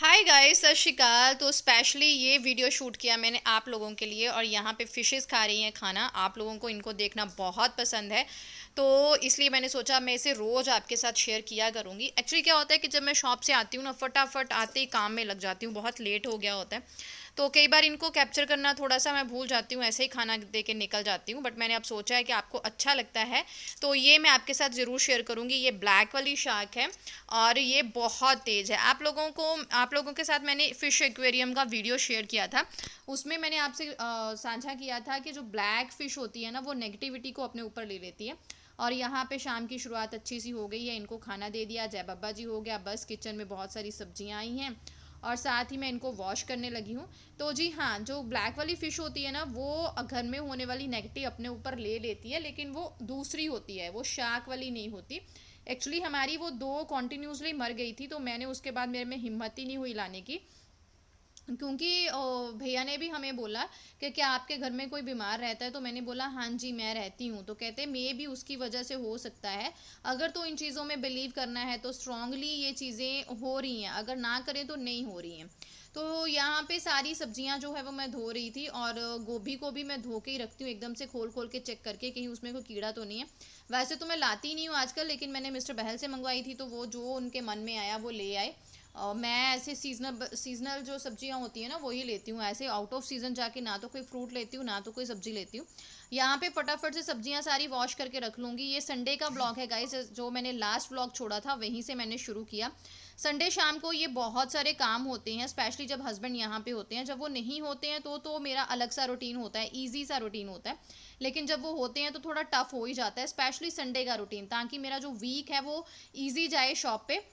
Hi guys, सत श्री अकाल। तो स्पेशली ये वीडियो शूट किया मैंने आप लोगों के लिए, और यहाँ पे फिशेस खा रही हैं खाना। आप लोगों को इनको देखना बहुत पसंद है, तो इसलिए मैंने सोचा मैं इसे रोज़ आपके साथ शेयर किया करूँगी। एक्चुअली क्या होता है कि जब मैं शॉप से आती हूँ ना, फटाफट आते ही काम में लग जाती हूँ, बहुत लेट हो गया होता है। तो कई बार इनको कैप्चर करना थोड़ा सा मैं भूल जाती हूँ, ऐसे ही खाना दे के निकल जाती हूँ। बट मैंने अब सोचा है कि आपको अच्छा लगता है तो ये मैं आपके साथ ज़रूर शेयर करूँगी। ये ब्लैक वाली शार्क है और ये बहुत तेज़ है। आप लोगों के साथ मैंने फ़िश एक्वेरियम का वीडियो शेयर किया था। उसमें मैंने आपसे साझा किया था कि जो ब्लैक फ़िश होती है ना, वो नेगेटिविटी को अपने ऊपर ले लेती है। और यहाँ पे शाम की शुरुआत अच्छी सी हो गई है। इनको खाना दे दिया, जय बाबा जी हो गया। बस किचन में बहुत सारी सब्जियाँ आई हैं और साथ ही मैं इनको वॉश करने लगी हूँ। तो जी हाँ, जो ब्लैक वाली फ़िश होती है ना, वो घर में होने वाली नेगेटिव अपने ऊपर ले लेती है, लेकिन वो दूसरी होती है, वो शार्क वाली नहीं होती। एक्चुअली हमारी वो दो कॉन्टिन्यूसली मर गई थी, तो मैंने उसके बाद मेरे में हिम्मत ही नहीं हुई लाने की, क्योंकि भैया ने भी हमें बोला कि क्या आपके घर में कोई बीमार रहता है। तो मैंने बोला हाँ जी, मैं रहती हूँ। तो कहते मे भी उसकी वजह से हो सकता है। अगर तो इन चीज़ों में बिलीव करना है तो स्ट्रांगली ये चीज़ें हो रही हैं, अगर ना करें तो नहीं हो रही हैं। तो यहाँ पे सारी सब्जियां जो है वो मैं धो रही थी, और गोभी को भी मैं धो के ही रखती हूँ, एकदम से खोल खोल के चेक करके कहीं उसमें कोई कीड़ा तो नहीं है। वैसे तो मैं लाती नहीं हूँ आजकल, लेकिन मैंने मिस्टर बहल से मंगवाई थी, तो वो जो उनके मन में आया वो ले आए। मैं ऐसे सीजनल जो सब्जियां होती हैं ना, वही लेती हूँ। ऐसे आउट ऑफ सीज़न जाके ना तो कोई फ्रूट लेती हूँ, ना तो कोई सब्जी लेती हूँ। यहाँ पे फटाफट से सब्जियां सारी वॉश करके रख लूँगी। ये संडे का ब्लॉग है गाइस, जो मैंने लास्ट ब्लॉग छोड़ा था वहीं से मैंने शुरू किया। संडे शाम को ये बहुत सारे काम होते हैं, स्पेशली जब हस्बैंड यहाँ पे होते हैं। जब वो नहीं होते हैं तो मेरा अलग सा रूटीन होता है, ईजी सा रूटीन होता है। लेकिन जब वो होते हैं तो थोड़ा टफ हो ही जाता है, स्पेशली संडे का रूटीन, ताकि मेरा जो वीक है वो ईजी जाए शॉप पे।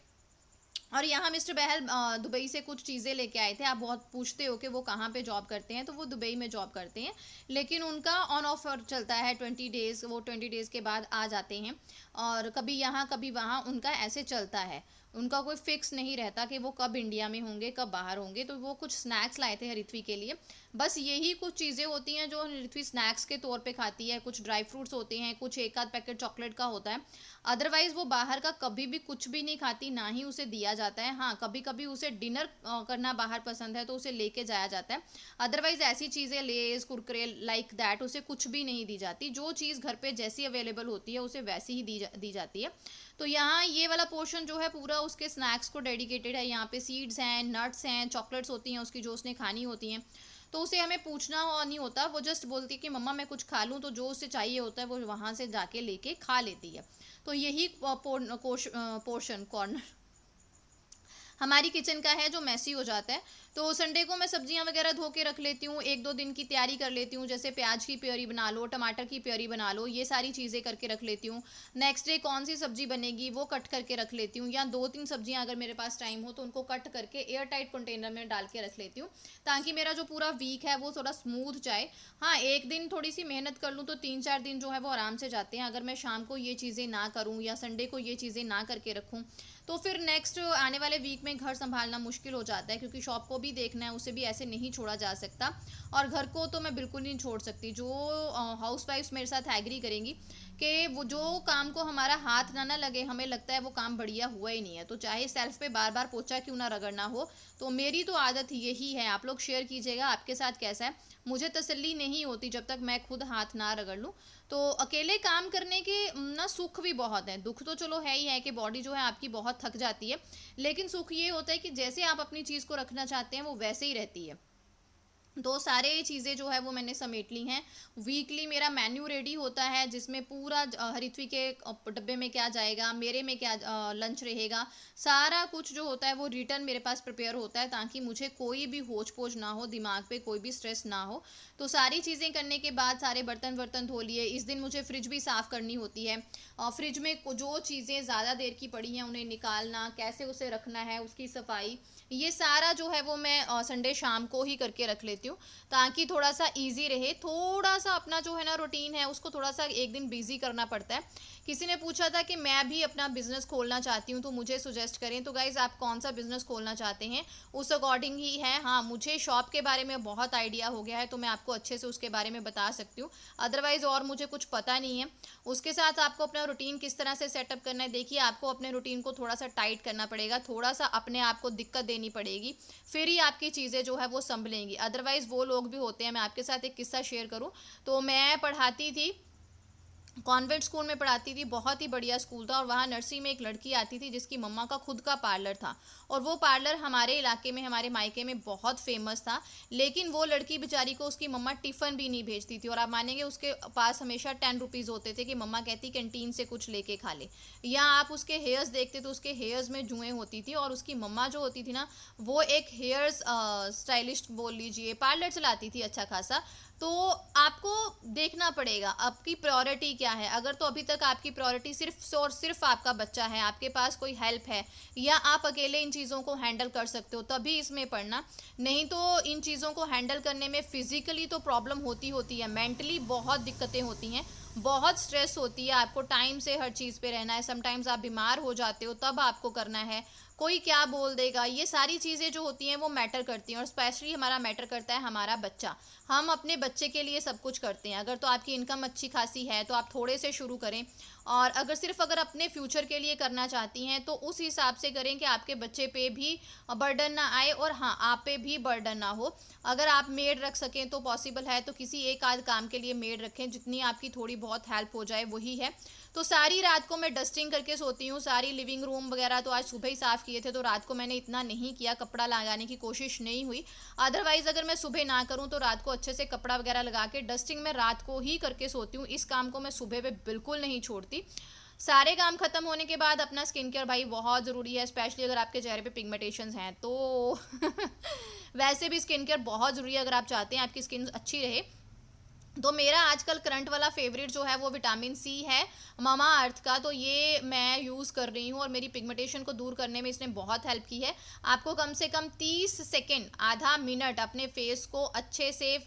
और यहाँ मिस्टर बहल दुबई से कुछ चीज़ें लेके आए थे। आप बहुत पूछते हो कि वो कहाँ पे जॉब करते हैं, तो वो दुबई में जॉब करते हैं, लेकिन उनका ऑन ऑफर चलता है 20 डेज़। वो 20 डेज़ के बाद आ जाते हैं, और कभी यहाँ कभी वहाँ उनका ऐसे चलता है। उनका कोई फिक्स नहीं रहता कि वो कब इंडिया में होंगे कब बाहर होंगे। तो वो कुछ स्नैक्स लाए थे ऋत्वी के लिए। बस यही कुछ चीज़ें होती हैं जो ऋत्वी स्नैक्स के तौर पे खाती है। कुछ ड्राई फ्रूट्स होते हैं, कुछ एक आध पैकेट चॉकलेट का होता है। अदरवाइज वो बाहर का कभी भी कुछ भी नहीं खाती, ना ही उसे दिया जाता है। हाँ, कभी कभी उसे डिनर करना बाहर पसंद है तो उसे लेके जाया जाता है। अदरवाइज ऐसी चीज़ें लेज कुरकुरे लाइक दैट उसे कुछ भी नहीं दी जाती। जो चीज़ घर पे जैसी अवेलेबल होती है उसे वैसी ही दी जाती है। तो यहाँ ये वाला पोर्शन जो है पूरा उसके स्नैक्स को डेडिकेटेड है। यहाँ पे सीड्स हैं, नट्स हैं, चॉकलेट्स होती हैं उसकी जो उसने खानी होती हैं। तो उसे हमें पूछना नहीं होता, वो जस्ट बोलती है कि मम्मा मैं कुछ खा लूँ, तो जो उसे चाहिए होता है वो वहाँ से जाके लेके खा लेती है। तो यही पोर्शन कॉर्नर हमारी किचन का है जो मैसी हो जाता है। तो संडे को मैं सब्जियां वगैरह धो के रख लेती हूँ, एक दो दिन की तैयारी कर लेती हूँ, जैसे प्याज की प्योरी बना लो, टमाटर की प्योरी बना लो, ये सारी चीज़ें करके रख लेती हूँ। नेक्स्ट डे कौन सी सब्जी बनेगी वो कट करके रख लेती हूँ, या दो तीन सब्जियां अगर मेरे पास टाइम हो तो उनको कट करके एयर टाइट कंटेनर में डाल के रख लेती हूँ, ताकि मेरा जो पूरा वीक है वो थोड़ा स्मूथ जाए। हाँ, एक दिन थोड़ी सी मेहनत कर लूँ तो 3-4 दिन जो है वो आराम से जाते हैं। अगर मैं शाम को ये चीज़ें ना करूँ या संडे को ये चीज़ें ना करके रखूँ, तो फिर नेक्स्ट आने वाले वीक में घर संभालना मुश्किल हो जाता है, क्योंकि शॉप को भी देखना है, उसे भी ऐसे नहीं छोड़ा जा सकता। और घर को तो मैं बिल्कुल नहीं छोड़ सकती। जो हाउस वाइफ्स मेरे साथ एग्री करेंगी कि वो जो काम को हमारा हाथ ना लगे, हमें लगता है वो काम बढ़िया हुआ ही नहीं है, तो चाहे सेल्फ पे बार बार पोछा क्यों ना रगड़ना हो। तो मेरी तो आदत यही है। आप लोग शेयर कीजिएगा आपके साथ कैसा है। मुझे तसल्ली नहीं होती जब तक मैं खुद हाथ ना रगड़ लूँ। तो अकेले काम करने के ना सुख भी बहुत है। दुख तो चलो है ही है कि बॉडी जो है आपकी बहुत थक जाती है, लेकिन सुख ये होता है कि जैसे आप अपनी चीज़ को रखना चाहते हैं वो वैसे ही रहती है। तो सारे चीज़ें जो है वो मैंने समेट ली हैं। वीकली मेरा मेन्यू रेडी होता है, जिसमें पूरा हरित्वी के डब्बे में क्या जाएगा, मेरे में क्या लंच रहेगा, सारा कुछ जो होता है वो रिटर्न मेरे पास प्रिपेयर होता है, ताकि मुझे कोई भी होच पोच ना हो, दिमाग पे कोई भी स्ट्रेस ना हो। तो सारी चीज़ें करने के बाद सारे बर्तन वर्तन धो लिए। इस दिन मुझे फ्रिज भी साफ़ करनी होती है। फ्रिज में जो चीज़ें ज़्यादा देर की पड़ी हैं उन्हें निकालना, कैसे उसे रखना है, उसकी सफाई, ये सारा जो है वो मैं संडे शाम को ही करके रख लेती हूँ। करती हूँ ताकि थोड़ा सा ईजी रहे। थोड़ा सा अपना जो है ना रूटीन है उसको थोड़ा सा एक दिन बिजी करना पड़ता है। किसी ने पूछा था कि मैं भी अपना बिजनेस खोलना चाहती हूँ तो मुझे सुजेस्ट करें, तो गाइज आप कौन सा बिजनेस खोलना चाहते हैं उस अकॉर्डिंग ही है। हाँ, मुझे शॉप के बारे में बहुत आइडिया हो गया है तो मैं आपको अच्छे से उसके बारे में बता सकती हूँ, अदरवाइज और मुझे कुछ पता नहीं है। उसके साथ आपको अपना रूटीन किस तरह से सेटअप करना है, देखिए आपको अपने रूटीन को थोड़ा सा टाइट करना पड़ेगा, थोड़ा सा अपने आप को दिक्कत देनी पड़ेगी, फिर ही आपकी चीज़ें जो है वो संभलेंगी। अदरवाइज वो लोग भी होते हैं, मैं आपके साथ एक किस्सा शेयर करूँ तो मैं पढ़ाती थी, कॉन्वेंट स्कूल में पढ़ाती थी, बहुत ही बढ़िया स्कूल था, और वहाँ नर्सरी में एक लड़की आती थी जिसकी मम्मा का खुद का पार्लर था, और वो पार्लर हमारे इलाके में, हमारे मायके में बहुत फेमस था। लेकिन वो लड़की बेचारी को उसकी मम्मा टिफ़िन भी नहीं भेजती थी, और आप मानेंगे उसके पास हमेशा 10 रुपीज़ होते थे कि मम्मा कहती कैंटीन से कुछ लेके खा ले। या आप उसके हेयर्स देखते तो उसके हेयर्स में जुएँ होती थी, और उसकी मम्मा जो होती थी ना वो एक हेयर्स स्टाइलिस्ट बोल लीजिए, पार्लर चलाती थी अच्छा खासा। तो आपको देखना पड़ेगा आपकी प्रायोरिटी क्या है। अगर तो अभी तक आपकी प्रायोरिटी सिर्फ और सिर्फ आपका बच्चा है, आपके पास कोई हेल्प है या आप अकेले इन चीज़ों को हैंडल कर सकते हो, तभी इसमें पढ़ना। नहीं तो इन चीज़ों को हैंडल करने में फिजिकली तो प्रॉब्लम होती है, मेंटली बहुत दिक्कतें होती हैं, बहुत स्ट्रेस होती है, आपको टाइम से हर चीज़ पे रहना है, समटाइम्स आप बीमार हो जाते हो तब आपको करना है, कोई क्या बोल देगा, ये सारी चीज़ें जो होती हैं वो मैटर करती हैं। और स्पेशली हमारा मैटर करता है हमारा बच्चा, हम अपने बच्चे के लिए सब कुछ करते हैं। अगर तो आपकी इनकम अच्छी खासी है तो आप थोड़े से शुरू करें, और अगर अपने फ्यूचर के लिए करना चाहती हैं तो उस हिसाब से करें कि आपके बच्चे पे भी बर्डन ना आए, और हाँ आप पे भी बर्डन ना हो। अगर आप मेड रख सकें तो पॉसिबल है तो किसी एक आध काम के लिए मेड रखें, जितनी आपकी थोड़ी बहुत हेल्प हो जाए वही है। तो सारी रात को मैं डस्टिंग करके सोती हूँ, सारी लिविंग रूम वगैरह तो आज सुबह ही साफ़ किए थे, तो रात को मैंने इतना नहीं किया, कपड़ा लगाने की कोशिश नहीं हुई। अदरवाइज़ अगर मैं सुबह ना करूँ तो रात को अच्छे से कपड़ा वगैरह लगा के डस्टिंग मैं रात को ही करके सोती हूँ, इस काम को मैं सुबह पे बिल्कुल नहीं छोड़ती। सारे काम खत्म होने के बाद अपना स्किन केयर भाई बहुत ज़रूरी है, स्पेशली अगर आपके चेहरे पे पिगमेंटेशंस हैं तो वैसे भी स्किन केयर बहुत ज़रूरी है अगर आप चाहते हैं आपकी स्किन अच्छी रहे। तो मेरा आजकल करंट वाला फेवरेट जो है वो विटामिन सी है मामा अर्थ का, तो ये मैं यूज़ कर रही हूँ और मेरी पिगमेंटेशन को दूर करने में इसने बहुत हेल्प की है। आपको कम से कम 30 सेकेंड, आधा मिनट अपने फेस को अच्छे से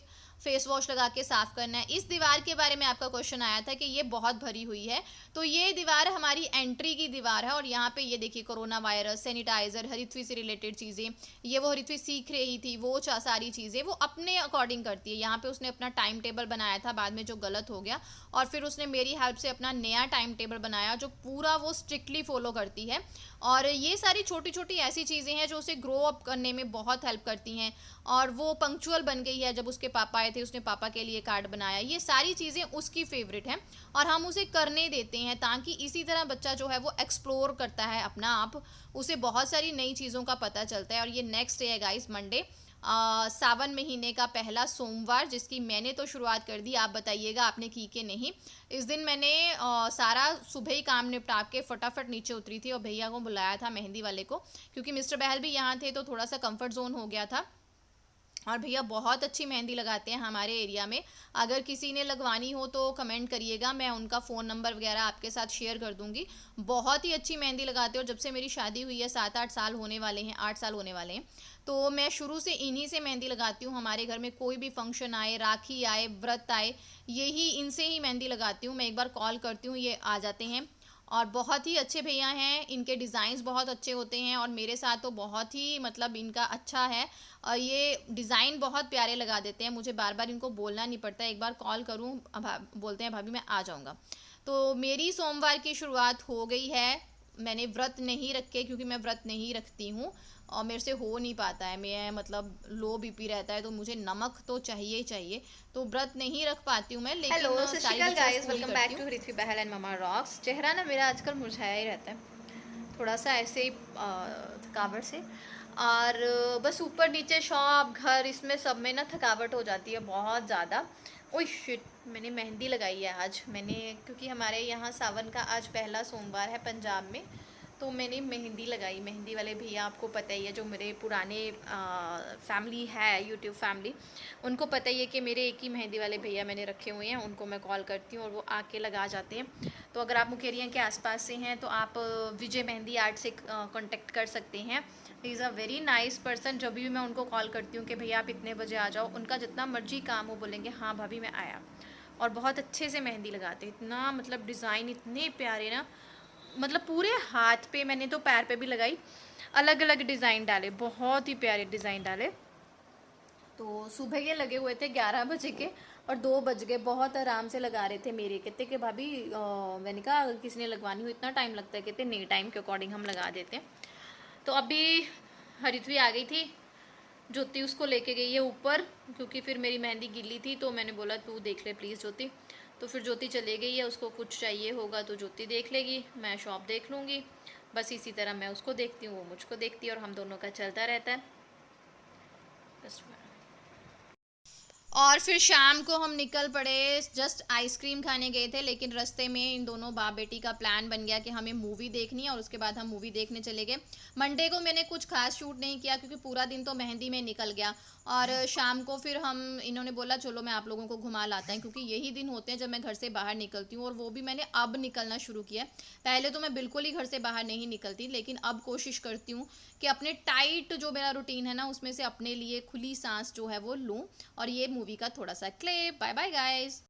फेस वॉश लगा के साफ़ करना है। इस दीवार के बारे में आपका क्वेश्चन आया था कि ये बहुत भरी हुई है, तो ये दीवार हमारी एंट्री की दीवार है, और यहाँ पे ये देखिए कोरोना वायरस, सैनिटाइज़र, हरितवी से रिलेटेड चीज़ें, ये वो हरितवी सीख रही थी वो सारी चीज़ें वो अपने अकॉर्डिंग करती है। यहाँ पे उसने अपना टाइम टेबल बनाया था बाद में जो गलत हो गया, और फिर उसने मेरी हेल्प से अपना नया टाइम टेबल बनाया जो पूरा वो स्ट्रिक्टली फॉलो करती है। और ये सारी छोटी छोटी ऐसी चीज़ें हैं जो उसे ग्रो अप करने में बहुत हेल्प करती हैं, और वो पंक्चुअल बन गई है। जब उसके पापा आए थे उसने पापा के लिए कार्ड बनाया, ये सारी चीज़ें उसकी फेवरेट हैं और हम उसे करने देते हैं, ताकि इसी तरह बच्चा जो है वो एक्सप्लोर करता है अपना आप, उसे बहुत सारी नई चीज़ों का पता चलता है। और ये नेक्स्ट डे है गाइस, मंडे, सावन महीने का पहला सोमवार, जिसकी मैंने तो शुरुआत कर दी, आप बताइएगा आपने की कि नहीं। इस दिन मैंने सारा सुबह ही काम निपटा के फटाफट नीचे उतरी थी और भैया को बुलाया था मेहंदी वाले को, क्योंकि मिस्टर बहल भी यहाँ थे तो थोड़ा सा कंफर्ट जोन हो गया था। और भैया बहुत अच्छी मेहंदी लगाते हैं हमारे एरिया में, अगर किसी ने लगवानी हो तो कमेंट करिएगा, मैं उनका फ़ोन नंबर वगैरह आपके साथ शेयर कर दूंगी। बहुत ही अच्छी मेहंदी लगाते हैं, और जब से मेरी शादी हुई है 7-8 साल होने वाले हैं, 8 साल होने वाले हैं, तो मैं शुरू से इन्हीं से मेहंदी लगाती हूँ। हमारे घर में कोई भी फंक्शन आए, राखी आए, व्रत आए, यही इनसे ही मेहंदी लगाती हूँ। मैं एक बार कॉल करती हूँ, ये आ जाते हैं, और बहुत ही अच्छे भैया हैं, इनके डिज़ाइंस बहुत अच्छे होते हैं, और मेरे साथ तो बहुत ही मतलब इनका अच्छा है, और ये डिज़ाइन बहुत प्यारे लगा देते हैं, मुझे बार बार इनको बोलना नहीं पड़ता, एक बार कॉल करूँ बोलते हैं भाभी मैं आ जाऊँगा। तो मेरी सोमवार की शुरुआत हो गई है। मैंने व्रत नहीं रखे क्योंकि मैं व्रत नहीं रखती हूँ और मेरे से हो नहीं पाता है, मैं मतलब लो बीपी रहता है तो मुझे नमक तो चाहिए ही चाहिए, तो व्रत नहीं रख पाती हूँ मैं। लेकिन hello, Sat Sri Akal guys, welcome back करती to Hrithvi Bahl and mama rocks. चेहरा ना मेरा आजकल मुरझाया ही रहता है, थोड़ा सा ऐसे ही थकावट से, और बस ऊपर नीचे शॉप घर इसमें सब में ना थकावट हो जाती है बहुत ज़्यादा। ओह शिट, मैंने मेहंदी लगाई है आज मैंने, क्योंकि हमारे यहाँ सावन का आज पहला सोमवार है पंजाब में, तो मैंने मेहंदी लगाई। मेहंदी वाले भैया आपको पता ही है, जो मेरे पुराने फैमिली है यूट्यूब फैमिली, उनको पता ही है कि मेरे एक ही मेहंदी वाले भैया मैंने रखे हुए हैं, उनको मैं कॉल करती हूँ और वो आके लगा जाते हैं। तो अगर आप मुकेरिया के आसपास से हैं तो आप विजय मेहंदी आर्ट से कांटेक्ट कर सकते हैं। He is a very nice person. जब भी मैं उनको कॉल करती हूँ कि भैया आप इतने बजे आ जाओ, उनका जितना मर्जी काम हो बोलेंगे हाँ भाभी मैं आया। और बहुत अच्छे से मेहंदी लगाते, इतना मतलब डिज़ाइन इतने प्यारे ना, मतलब पूरे हाथ पे, मैंने तो पैर पे भी लगाई, अलग अलग डिज़ाइन डाले, बहुत ही प्यारे डिज़ाइन डाले। तो सुबह के लगे हुए थे 11 बजे के, और 2 बज गए, बहुत आराम से लगा रहे थे मेरे। कहते कि भाभी मैंने कहा अगर किसी ने लगवानी हो इतना टाइम लगता है? कहते नहीं, टाइम के अकॉर्डिंग हम लगा देते हैं। तो अभी हरिद्वी आ गई थी, ज्योति उसको लेके गई है ऊपर, क्योंकि फिर मेरी मेहंदी गिली थी, तो मैंने बोला तू देख ले प्लीज़ ज्योति। तो फिर ज्योति चले गई है, उसको कुछ चाहिए होगा तो ज्योति देख लेगी, मैं शॉप देख लूँगी। बस इसी तरह मैं उसको देखती हूँ, वो मुझको देखती है, और हम दोनों का चलता रहता है बस। और फिर शाम को हम निकल पड़े, जस्ट आइसक्रीम खाने गए थे, लेकिन रास्ते में इन दोनों बाप बेटी का प्लान बन गया कि हमें मूवी देखनी है, और उसके बाद हम मूवी देखने चले गए। मंडे को मैंने कुछ खास शूट नहीं किया क्योंकि पूरा दिन तो मेहंदी में निकल गया। और शाम को फिर हम, इन्होंने बोला चलो मैं आप लोगों को घुमा लाता हूँ, क्योंकि यही दिन होते हैं जब मैं घर से बाहर निकलती हूँ, और वो भी मैंने अब निकलना शुरू किया है। पहले तो मैं बिल्कुल ही घर से बाहर नहीं निकलती, लेकिन अब कोशिश करती हूँ कि अपने टाइट जो मेरा रूटीन है ना, उसमें से अपने लिए खुली सांस जो है वो लूँ। और ये मूवी का थोड़ा सा क्लिप। Bye bye guys.